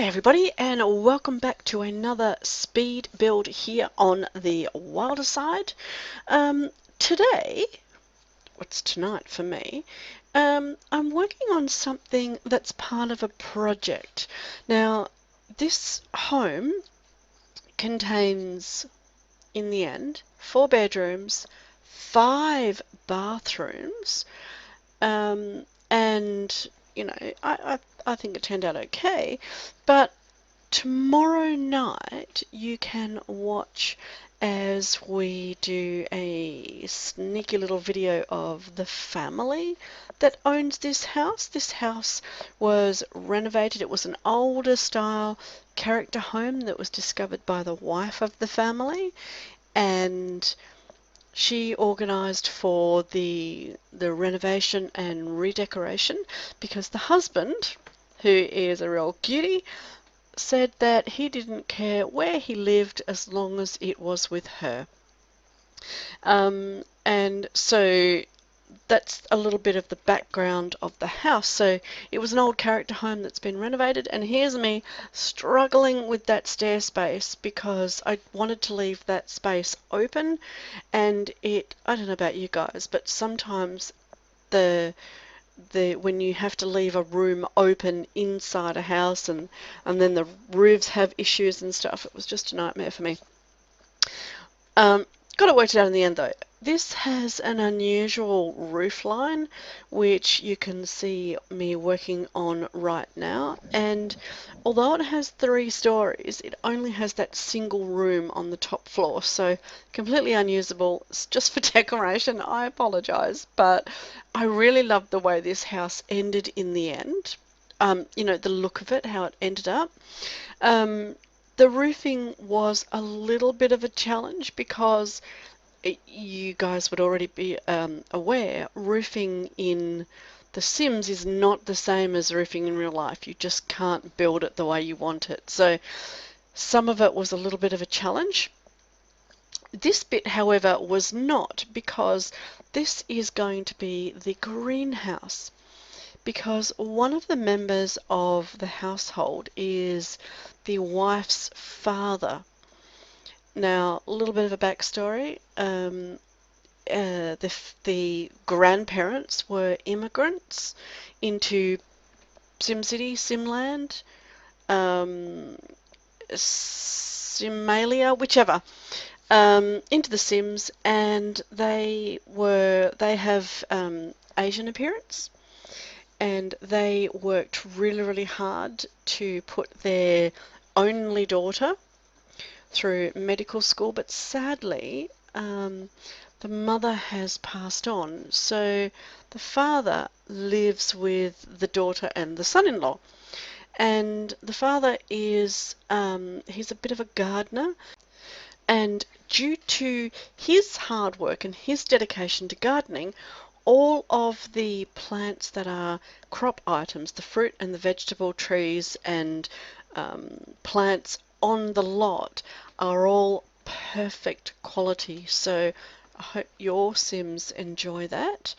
Hi everybody, and welcome back to another speed build here on the Wilder side. Today, what's tonight for me, I'm working on something that's part of a project. Now, this home contains, in the end, 4 bedrooms, 5 bathrooms, and I think it turned out okay, but tomorrow night you can watch as we do a sneaky little video of the family that owns this house. This house was renovated. It was an older style character home that was discovered by the wife of the family, and she organised for the renovation and redecoration because the husband, who is a real cutie, said that he didn't care where he lived as long as it was with her. And so that's a little bit of the background of the house. So it was an old character home that's been renovated, and here's me struggling with that stair space because I wanted to leave that space open, and I don't know about you guys, but sometimes when you have to leave a room open inside a house, and then the roofs have issues and stuff, it was just a nightmare for me. Got it worked out in the end though. This has an unusual roof line, which you can see me working on right now, and although it has 3 stories, it only has that single room on the top floor, so completely unusable. It's just for decoration. I apologize, but I really love the way this house ended in the end. The look of it, how it ended up. The roofing was a little bit of a challenge because you guys would already be aware, roofing in The Sims is not the same as roofing in real life. You just can't build it the way you want it. So some of it was a little bit of a challenge. This bit, however, was not, because this is going to be the greenhouse. Because one of the members of the household is the wife's father. Now, a little bit of a backstory. The grandparents were immigrants into SimCity, Simland, Simalia, whichever, into The Sims, and they have Asian appearance. And they worked really, really hard to put their only daughter through medical school, but sadly, the mother has passed on. So the father lives with the daughter and the son-in-law. And the father is, he's a bit of a gardener. And due to his hard work and his dedication to gardening, all of the plants that are crop items, the fruit and the vegetable trees and plants on the lot, are all perfect quality. So I hope your Sims enjoy that.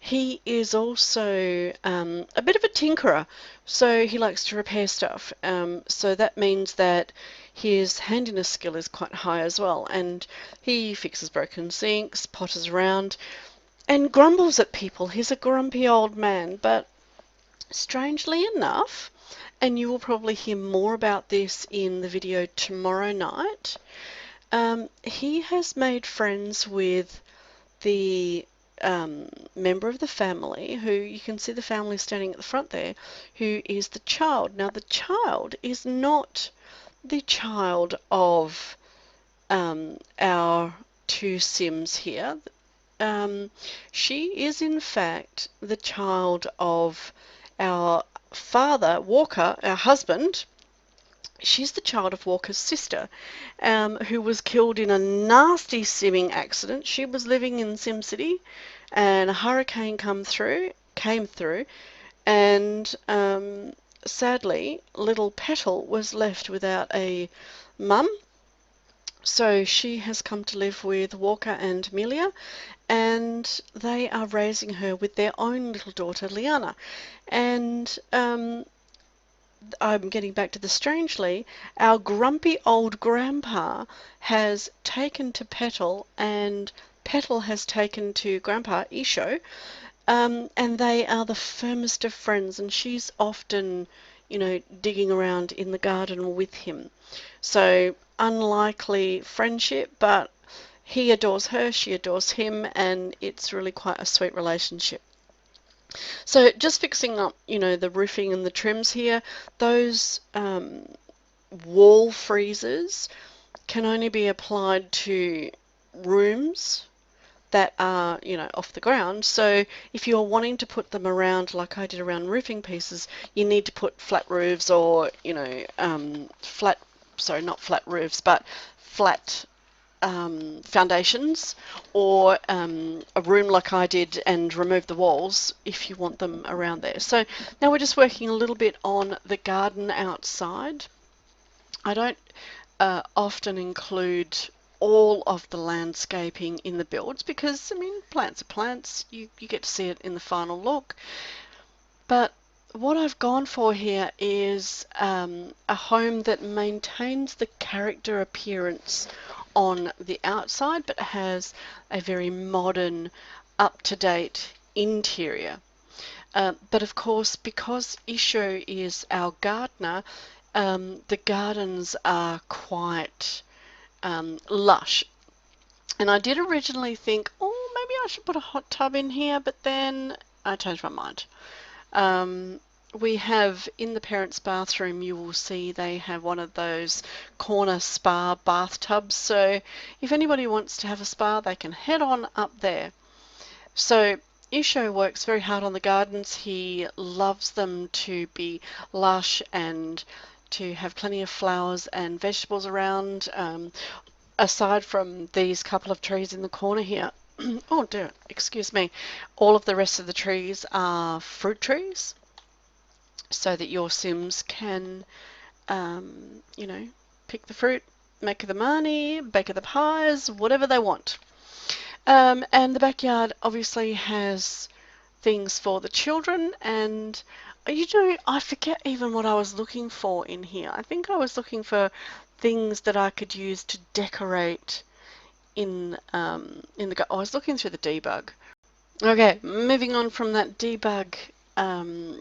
He is also a bit of a tinkerer, so he likes to repair stuff. So that means that his handiness skill is quite high as well, and he fixes broken sinks, potters around, and grumbles at people. He's a grumpy old man, but strangely enough, and you will probably hear more about this in the video tomorrow night, he has made friends with the member of the family, who you can see the family standing at the front there, who is the child. Now, the child is not the child of our 2 Sims here. She is in fact the child of our father, Walker, our husband. She's the child of Walker's sister, who was killed in a nasty simming accident. She was living in SimCity, and a hurricane came through, and sadly, little Petal was left without a mum. So she has come to live with Walker and Amelia, and they are raising her with their own little daughter, Liana. And I'm getting back to the strangely, our grumpy old grandpa has taken to Petal, and Petal has taken to Grandpa Isho, and they are the firmest of friends, and she's often, digging around in the garden with him. So unlikely friendship, but he adores her, she adores him, and it's really quite a sweet relationship. So just fixing up, the roofing and the trims here, those wall freezers can only be applied to rooms that are, off the ground. So if you're wanting to put them around, like I did around roofing pieces, you need to put flat roofs or, sorry, not flat roofs, but flat foundations, or a room like I did and remove the walls if you want them around there. So now we're just working a little bit on the garden outside. I don't often include all of the landscaping in the builds because, I mean, plants are plants. You get to see it in the final look. But what I've gone for here is a home that maintains the character appearance on the outside but has a very modern, up-to-date interior. But of course, because Isho is our gardener, the gardens are quite lush. And I did originally think, oh, maybe I should put a hot tub in here, but then I changed my mind. Um, we have in the parents' bathroom, you will see they have one of those corner spa bathtubs. So if anybody wants to have a spa, they can head on up there. So Isho works very hard on the gardens. He loves them to be lush and to have plenty of flowers and vegetables around. Aside from these couple of trees in the corner here, oh dear, excuse me, all of the rest of the trees are fruit trees so that your Sims can, you know, pick the fruit, make the money, bake the pies, whatever they want. And the backyard obviously has things for the children, and I forget even what I was looking for in here. I think I was looking for things that I could use to decorate I was looking through the debug. Okay, moving on from that debug um,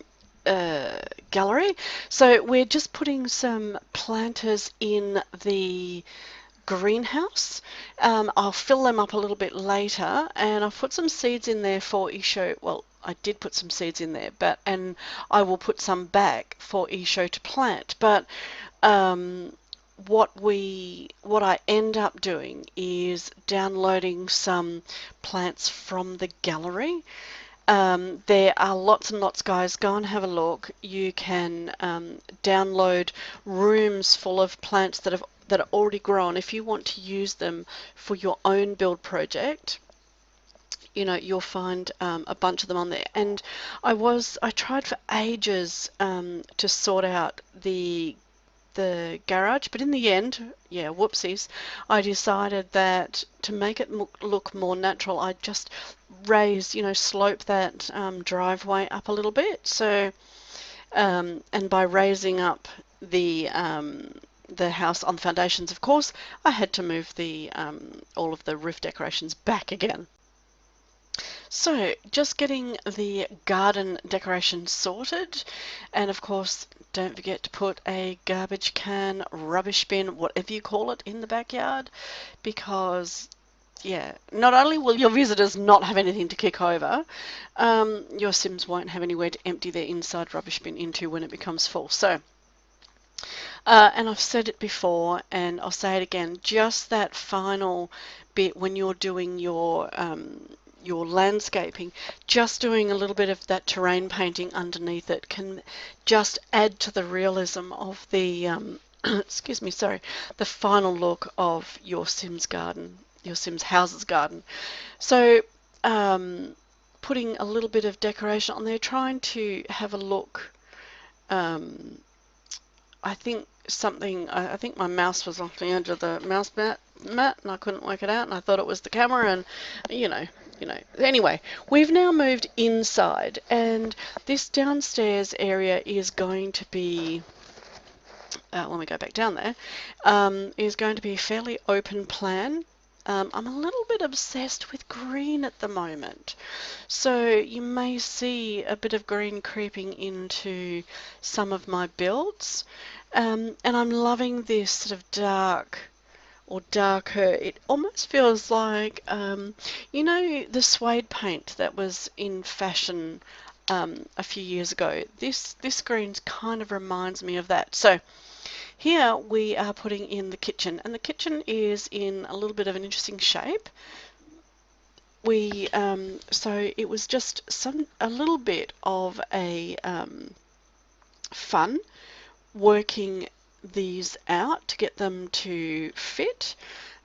gallery. So we're just putting some planters in the greenhouse. I'll fill them up a little bit later, and I've put some seeds in there for Isho. Well, I did put some seeds in there, and I will put some back for Isho to plant. But um, what I end up doing is downloading some plants from the gallery. There are lots and lots, guys. Go and have a look. You can download rooms full of plants that are already grown. If you want to use them for your own build project, you'll find a bunch of them on there. And I tried for ages to sort out the garage, but in the end, yeah, whoopsies, I decided that to make it look more natural, I just slope that driveway up a little bit. So, and by raising up the house on the foundations, of course, I had to move the all of the roof decorations back again. So just getting the garden decoration sorted, and of course don't forget to put a garbage can, rubbish bin, whatever you call it, in the backyard, because yeah, not only will your visitors not have anything to kick over, your Sims won't have anywhere to empty their inside rubbish bin into when it becomes full. So and I've said it before and I'll say it again, just that final bit when you're doing your landscaping, just doing a little bit of that terrain painting underneath it can just add to the realism of the excuse me, sorry, the final look of your Sims garden, your Sims house's garden. So putting a little bit of decoration on there, trying to have a look. I think I think my mouse was off the edge of the mouse mat, and I couldn't work it out, and I thought it was the camera, and you know, Anyway, we've now moved inside, and this downstairs area is going to be, when we go back down there, is going to be a fairly open plan. I'm a little bit obsessed with green at the moment. So you may see a bit of green creeping into some of my builds. And I'm loving this sort of dark or darker. It almost feels like, you know, the suede paint that was in fashion a few years ago. This green kind of reminds me of that. So here we are putting in the kitchen, and the kitchen is in a little bit of an interesting shape. So it was just a little bit of a fun working these out to get them to fit.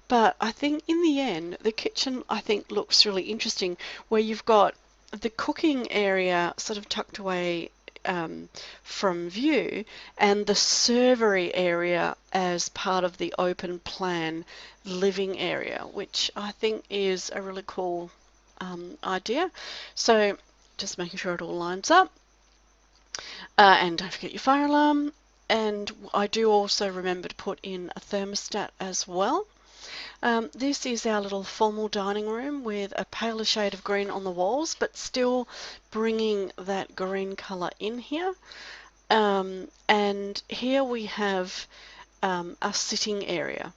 But I think in the end, the kitchen I think looks really interesting, where you've got the cooking area sort of tucked away from view, and the servery area as part of the open plan living area, which I think is a really cool idea. So just making sure it all lines up. And don't forget your fire alarm. And I do also remember to put in a thermostat as well. This is our little formal dining room with a paler shade of green on the walls, but still bringing that green colour in here. And here we have a sitting area.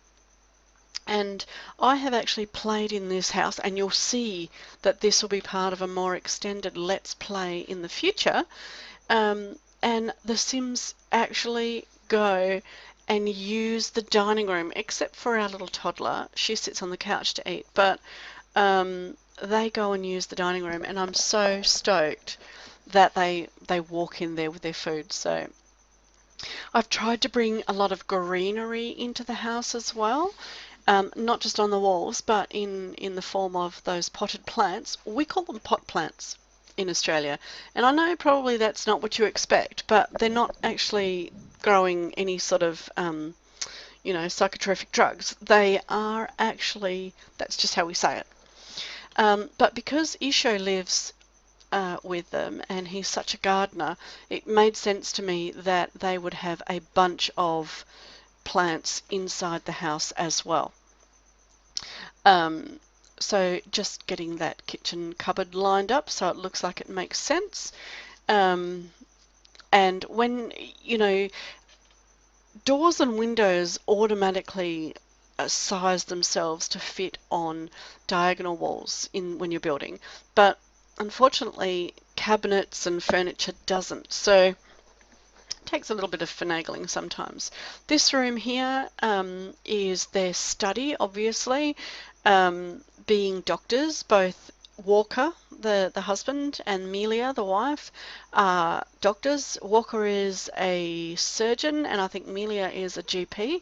And I have actually played in this house, and you'll see that this will be part of a more extended Let's Play in the future. And the Sims actually go and use the dining room, except for our little toddler. She sits on the couch to eat, but they go and use the dining room, and I'm so stoked that they walk in there with their food. So I've tried to bring a lot of greenery into the house as well. Not just on the walls, but in the form of those potted plants. We call them pot plants in Australia. And I know probably that's not what you expect, but they're not actually growing any sort of, psychotropic drugs. They are actually, that's just how we say it. But because Isho lives with them, and he's such a gardener, it made sense to me that they would have a bunch of plants inside the house as well. So just getting that kitchen cupboard lined up so it looks like it makes sense. And when, doors and windows automatically size themselves to fit on diagonal walls when you're building, but unfortunately cabinets and furniture doesn't. So takes a little bit of finagling sometimes. This room here is their study, obviously. Being doctors, both Walker, the husband, and Melia, the wife, are doctors. Walker is a surgeon, and I think Melia is a GP.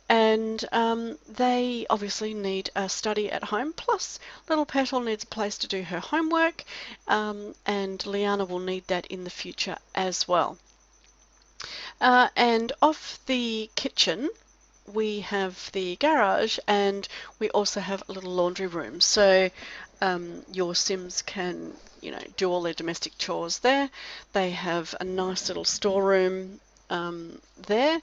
And they obviously need a study at home, plus little Petal needs a place to do her homework, and Liana will need that in the future as well. And off the kitchen, we have the garage, and we also have a little laundry room. So your Sims can, do all their domestic chores there. They have a nice little storeroom there.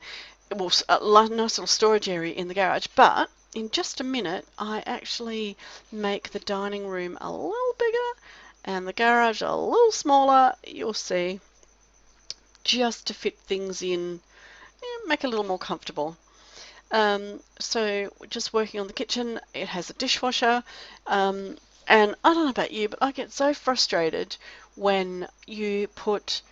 Well, a nice little storage area in the garage. But in just a minute, I actually make the dining room a little bigger and the garage a little smaller. You'll see, just to fit things in, make it a little more comfortable. So just working on the kitchen, it has a dishwasher, and I don't know about you, but I get so frustrated when you put,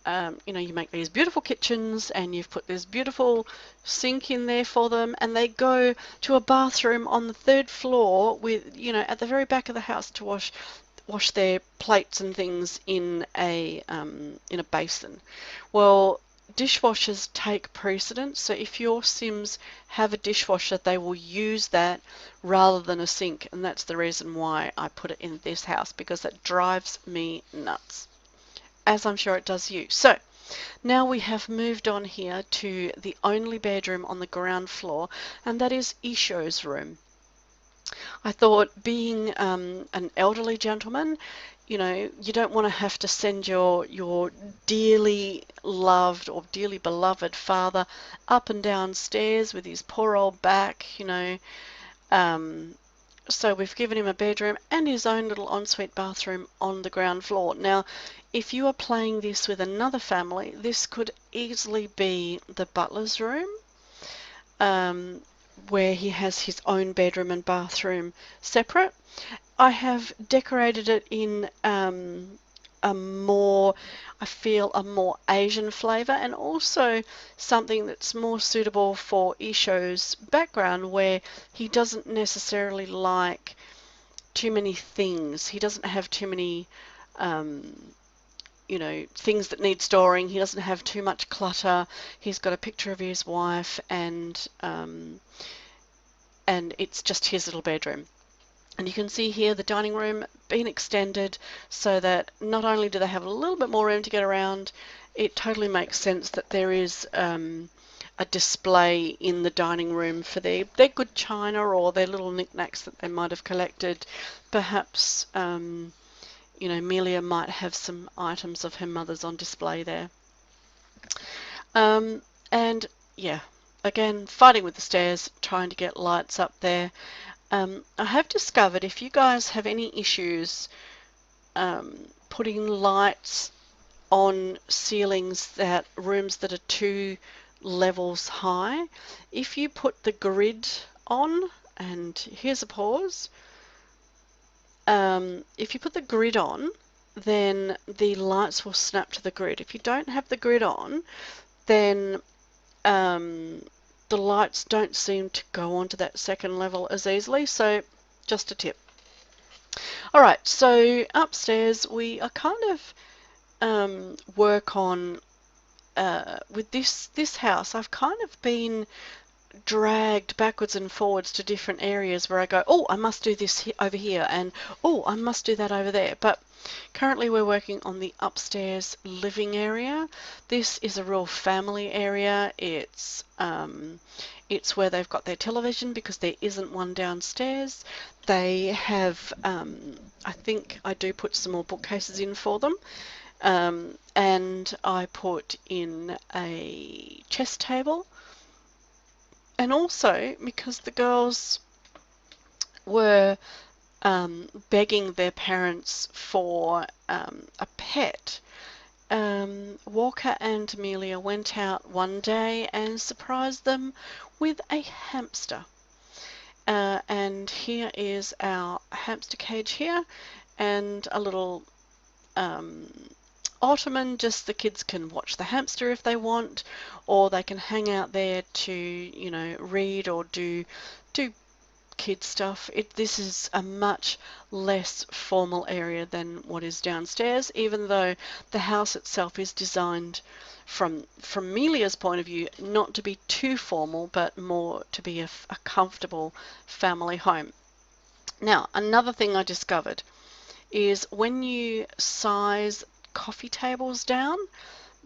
you make these beautiful kitchens and you've put this beautiful sink in there for them, and they go to a bathroom on the 3rd floor with, at the very back of the house to wash their plates and things in a basin. Well, dishwashers take precedence, so if your Sims have a dishwasher, they will use that rather than a sink, and that's the reason why I put it in this house, because it drives me nuts, as I'm sure it does you. So Now we have moved on here to the only bedroom on the ground floor, and that is Isho's room. I thought, being an elderly gentleman, you don't want to have to send your dearly loved or dearly beloved father up and down stairs with his poor old back. Um, so we've given him a bedroom and his own little ensuite bathroom on the ground floor. Now, if you are playing this with another family, this could easily be the butler's room, um, where he has his own bedroom and bathroom separate. I have decorated it in a more, I feel, a more Asian flavour, and also something that's more suitable for Isho's background, where he doesn't necessarily like too many things. He doesn't have too many things that need storing. He doesn't have too much clutter. He's got a picture of his wife, and it's just his little bedroom. And you can see here the dining room being extended so that not only do they have a little bit more room to get around, it totally makes sense that there is a display in the dining room for their good china or their little knickknacks that they might have collected. Perhaps Melia might have some items of her mother's on display there. And yeah, again, fighting with the stairs, trying to get lights up there. I have discovered, if you guys have any issues putting lights on rooms that are 2 levels high, if you put the grid on, and here's a pause, if you put the grid on, then the lights will snap to the grid. If you don't have the grid on, then the lights don't seem to go onto that second level as easily, so just a tip. Alright, so upstairs we are kind of work on, with this house, I've kind of been dragged backwards and forwards to different areas where I go, oh, I must do this over here, and oh, I must do that over there. But currently we're working on the upstairs living area. This is a real family area. It's where they've got their television because there isn't one downstairs. They have, I think I do put some more bookcases in for them. And I put in a chess table. And also, because the girls were begging their parents for a pet, Walker and Amelia went out one day and surprised them with a hamster. And here is our hamster cage here, and a little ottoman, just the kids can watch the hamster if they want, or they can hang out there to, read or do kid stuff. This is a much less formal area than what is downstairs, even though the house itself is designed from Melia's point of view not to be too formal, but more to be a comfortable family home. Now, another thing I discovered is when you size coffee tables down,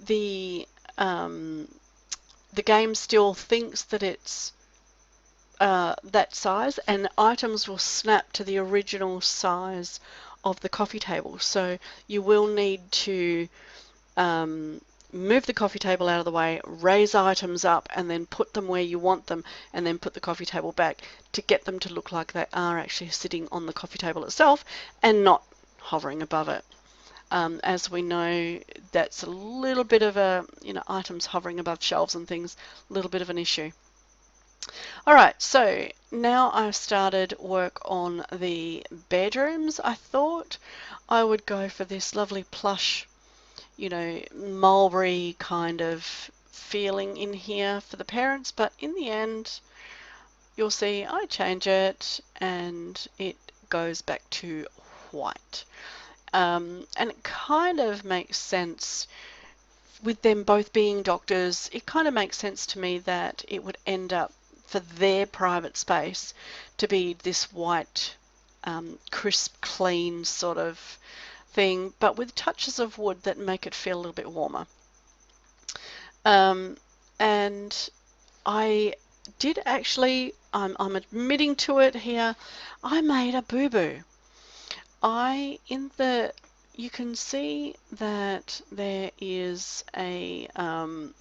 the game still thinks that it's that size, and items will snap to the original size of the coffee table. So you will need to move the coffee table out of the way, raise items up, and then put them where you want them, and then put the coffee table back to get them to look like they are actually sitting on the coffee table itself and not hovering above it. As we know, that's a little bit of a, items hovering above shelves and things, a little bit of an issue. Alright, so now I've started work on the bedrooms. I thought I would go for this lovely plush, mulberry kind of feeling in here for the parents, but in the end, you'll see I change it and it goes back to white. And it kind of makes sense with them both being doctors. It kind of makes sense to me that it would end up for their private space to be this white, crisp, clean sort of thing, but with touches of wood that make it feel a little bit warmer. Um, and I did actually, I'm admitting to it here, I made a boo-boo. You can see that there is and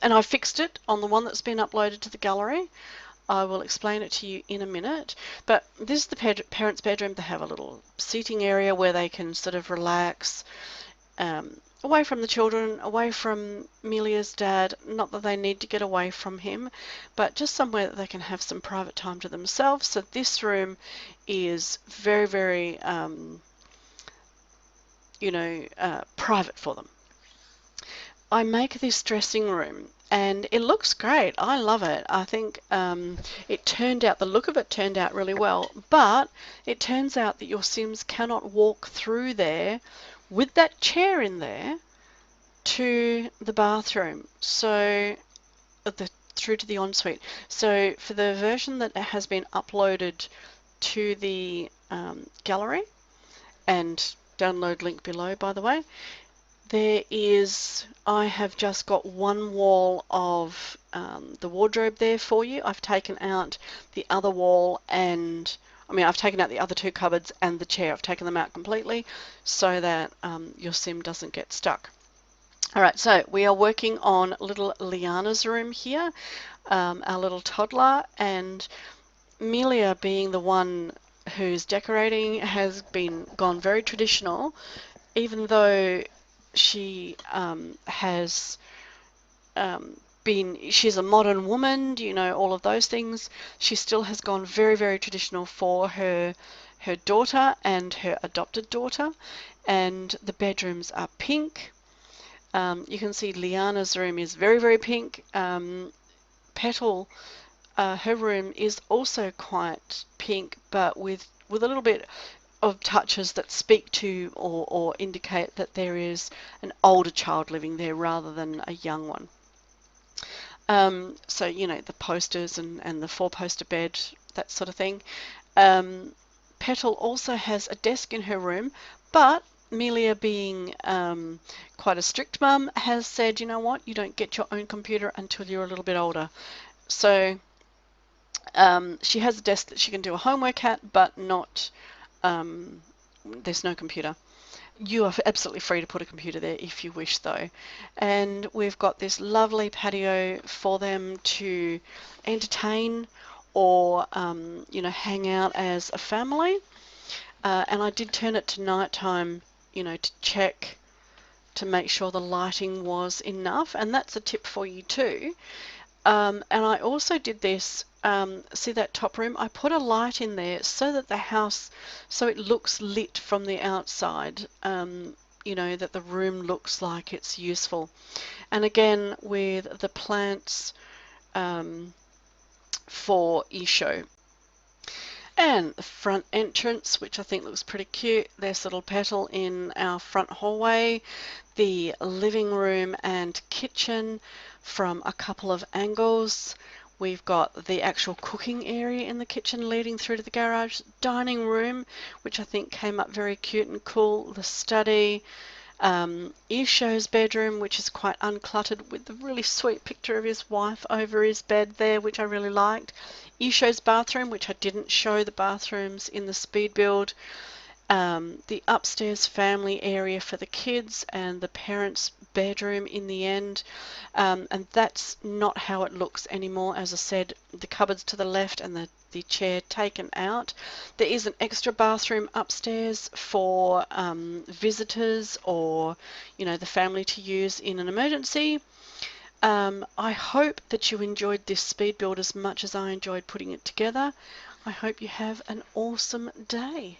I fixed it on the one that's been uploaded to the gallery. I will explain it to you in a minute. But this is the parents' bedroom. They have a little seating area where they can sort of relax, away from the children, away from Melia's dad. Not that they need to get away from him, but just somewhere that they can have some private time to themselves. So this room is very, very, private for them. I make this dressing room and it looks great. I love it. I think the look of it turned out really well, but it turns out that your Sims cannot walk through there with that chair in there to the bathroom. So through to the ensuite. So for the version that has been uploaded to the gallery, and download link below, by the way, I have just got one wall of the wardrobe there for you. I've taken out the other wall I've taken out the other two cupboards and the chair. I've taken them out completely so that your sim doesn't get stuck. All right, so we are working on little Liana's room here, our little toddler, and Melia, being the one who's decorating, has gone very traditional, even though she has she's a modern woman, all of those things. She still has gone very, very traditional for her daughter and her adopted daughter, and the bedrooms are pink. You can see Liana's room is very, very pink. Petal, her room is also quite pink, but with a little bit of touches that speak to or indicate that there is an older child living there rather than a young one. So, the posters and the four-poster bed, that sort of thing. Petal also has a desk in her room, but Melia, being quite a strict mum, has said, you know what, you don't get your own computer until you're a little bit older. So she has a desk that she can do a homework at, but not, there's no computer. You are absolutely free to put a computer there if you wish, though. And we've got this lovely patio for them to entertain or, hang out as a family. And I did turn it to nighttime, to check to make sure the lighting was enough. And that's a tip for you too. And I also did this, see that top room? I put a light in there so that so it looks lit from the outside, that the room looks like it's useful. And again, with the plants for Isho. And the front entrance, which I think looks pretty cute. There's little Petal in our front hallway. The living room and kitchen from a couple of angles. We've got the actual cooking area in the kitchen leading through to the garage. Dining room, which I think came up very cute and cool. The study. Isho's bedroom, which is quite uncluttered, with the really sweet picture of his wife over his bed there, which I really liked. Isho's bathroom, which I didn't show the bathrooms in the speed build. The upstairs family area for the kids and the parents' bedroom in the end. And that's not how it looks anymore. As I said, the cupboards to the left and the chair taken out. There is an extra bathroom upstairs for visitors or, the family to use in an emergency. I hope that you enjoyed this speed build as much as I enjoyed putting it together. I hope you have an awesome day.